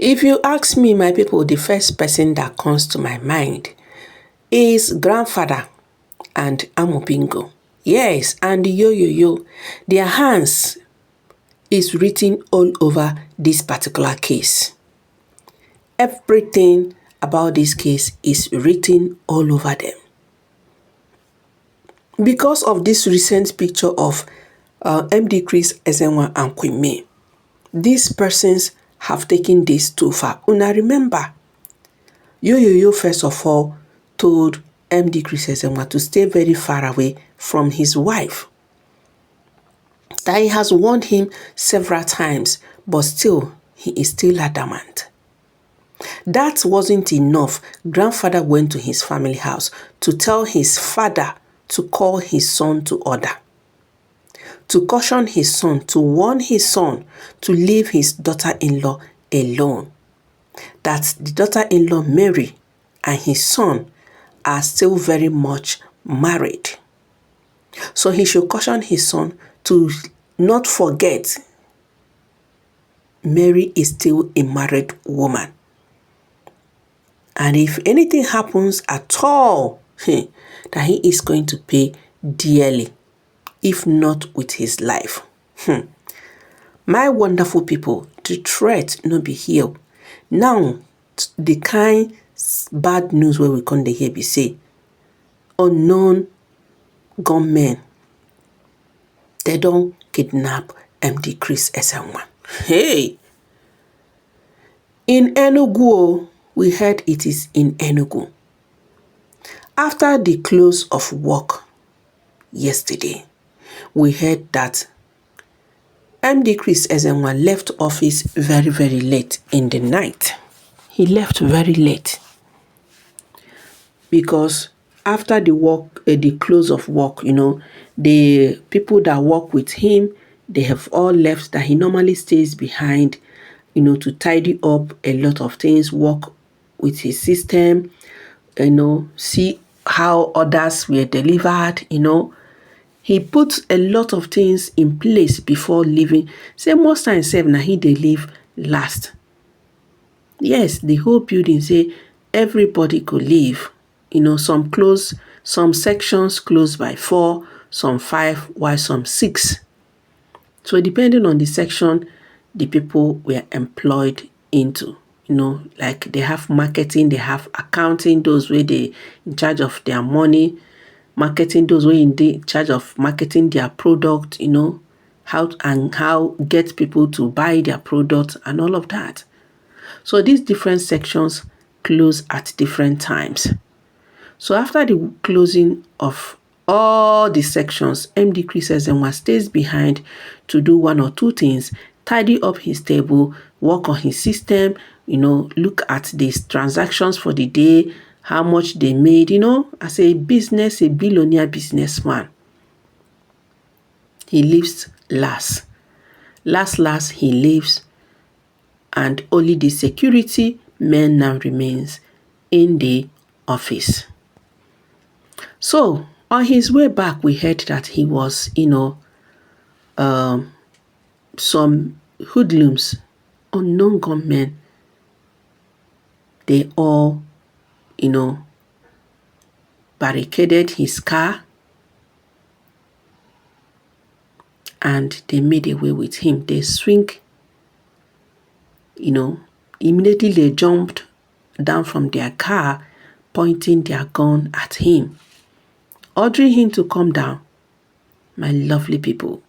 If you ask me, my people, the first person that comes to my mind is grandfather and Amobingo. Yes, and yo. Their hands is written all over this particular case. Everything about this case is written all over them. Because of this recent picture of MD CHRIS Ezenwa and Queen May, these persons have taken this too far. Una remember, yo first of all told MD CHRIS Ezenwa to stay very far away from his wife. That he has warned him several times, but still, he is still adamant. That wasn't enough. Grandfather went to his family house to tell his father to call his son to order, to caution his son, to warn his son to leave his daughter-in-law alone. That the daughter-in-law Mary and his son are still very much married. So he should caution his son to not forget Mary is still a married woman. And if anything happens at all, that he is going to pay dearly, if not with his life. My wonderful people, the threat no be here. Now, the kind bad news where we come to hear be say, unknown gunmen, they don't kidnap MD CHRIS Ezenwa. Hey! In Enugu, we heard it is in Enugu. After the close of work yesterday, we heard that MD CHRIS Ezenwa left office very, very late in the night. He left very late because after the close of work, the people that work with him, they have all left. That he normally stays behind, to tidy up a lot of things, work with his system, see how others were delivered, He put a lot of things in place before leaving. Say most times, now he they leave last. Yes, the whole building say everybody could leave. Some sections close by 4, some 5, while some 6. So depending on the section, the people were employed into. Like they have marketing, they have accounting, those where they in charge of their money, marketing, those were in charge of marketing their product, how get people to buy their product and all of that. So these different sections close at different times. So after the closing of all the sections, MD CHRIS Ezenwa stays behind to do one or two things, tidy up his table, work on his system, look at these transactions for the day, how much they made, as a billionaire businessman. He leaves last. Last, he leaves, and only the security men now remains in the office. So, on his way back, we heard that he was, some hoodlums, unknown gunmen, they all, barricaded his car and they made away with him. They swing, immediately they jumped down from their car, pointing their gun at him, ordering him to come down. My lovely people,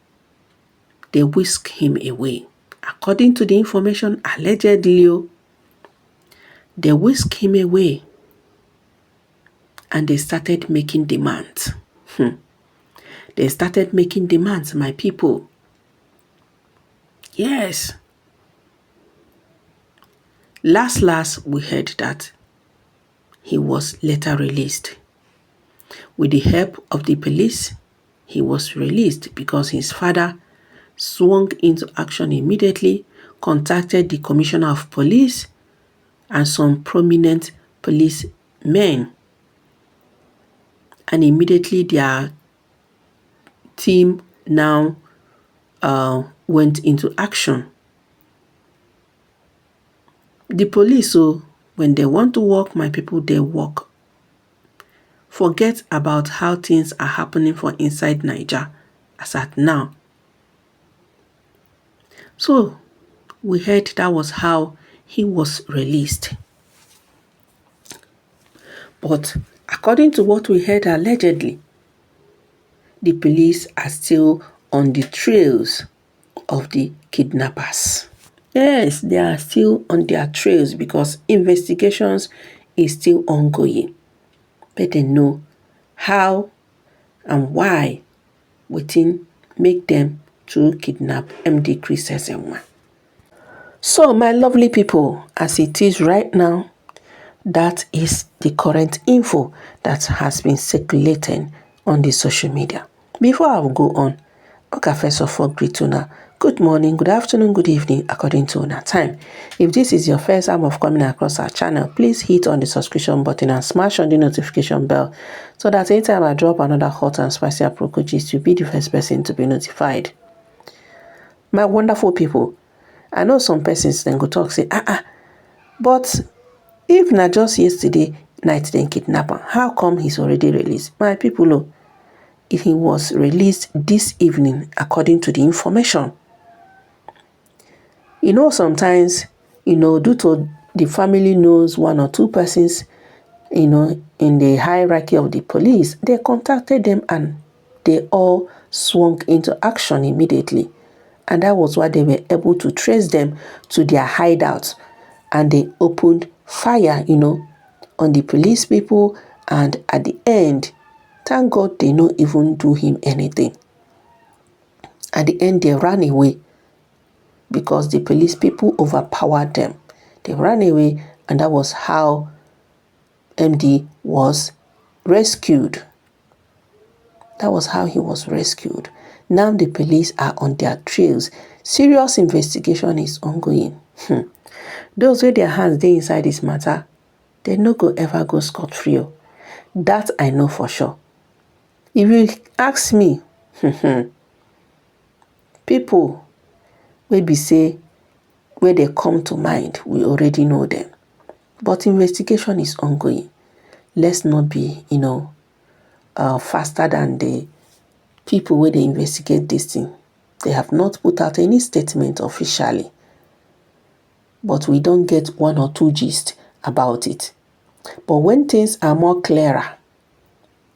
they whisked him away. According to the information, allegedly, they whisked him away and they started making demands. They started making demands, my people. Yes. Last, we heard that he was later released. With the help of the police, he was released because his father swung into action immediately, contacted the commissioner of police and some prominent policemen, and immediately their team now went into action. The police, when they want to work, my people, they work. Forget about how things are happening for inside Niger as at now. So, we heard that was how he was released. But according to what we heard allegedly, the police are still on the trails of the kidnappers. Yes, they are still on their trails because investigations is still ongoing. But they know how and why within make them to kidnap MD CHRIS Ezenwa. So my lovely people, as it is right now, that is the current info that has been circulating on the social media. Before I will go on, okay, first of all, greet una. Good morning, good afternoon, good evening, according to our time. If this is your first time of coming across our channel, please hit on the subscription button and smash on the notification bell so that anytime I drop another hot and spicy approach gist, you'll be the first person to be notified. My wonderful people, I know some persons then go talk say, but if not just yesterday night then kidnap him, how come he's already released? My people, he was released this evening according to the information. Sometimes, due to the family knows one or two persons, in the hierarchy of the police, they contacted them and they all swung into action immediately. And that was why they were able to trace them to their hideouts. And they opened fire, on the police people. And at the end, thank God they don't even do him anything. At the end, they ran away because the police people overpowered them. They ran away, and that was how MD was rescued. That was how he was rescued. Now the police are on their trails. Serious investigation is ongoing. Those with their hands they inside this matter, they no go ever go scot-free. That I know for sure. If you ask me, people will be say where they come to mind, we already know them. But investigation is ongoing. Let's not be, faster than the people where they investigate this thing. They have not put out any statement officially. But we don't get one or two gist about it. But when things are more clearer,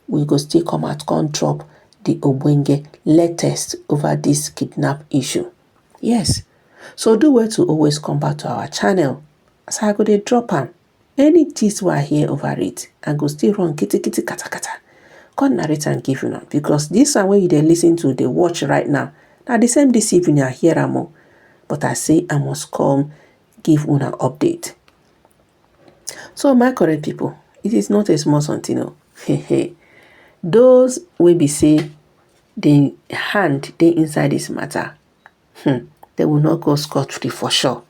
we go still come out and drop the Obwenge latest over this kidnap issue. Yes. So do well to always come back to our channel. As I go to drop them. Any gist we hear over it, I go still run kitty kata kata. Come narrate and give you now. Because this one where you they listen to, they watch right now. Now the same this evening I hear am. But I say I must come give una update. So my correct people, it is not a small something. Those will be say the hand they inside this matter, they will not go scot-free for sure.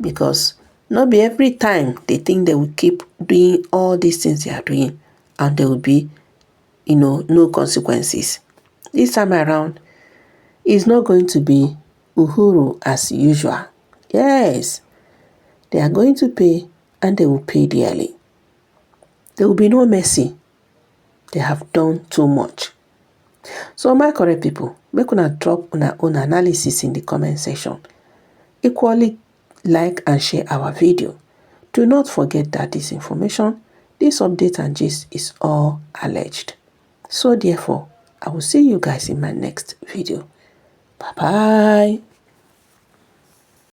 Because not be every time they think they will keep doing all these things they are doing and there will be, no consequences. This time around, it's not going to be uhuru as usual. Yes, they are going to pay and they will pay dearly. There will be no mercy. They have done too much. So my correct people, make una drop una own analysis in the comment section. Equally like and share our video. Do not forget that this information, this update and gist is all alleged. So therefore, I will see you guys in my next video. Bye bye.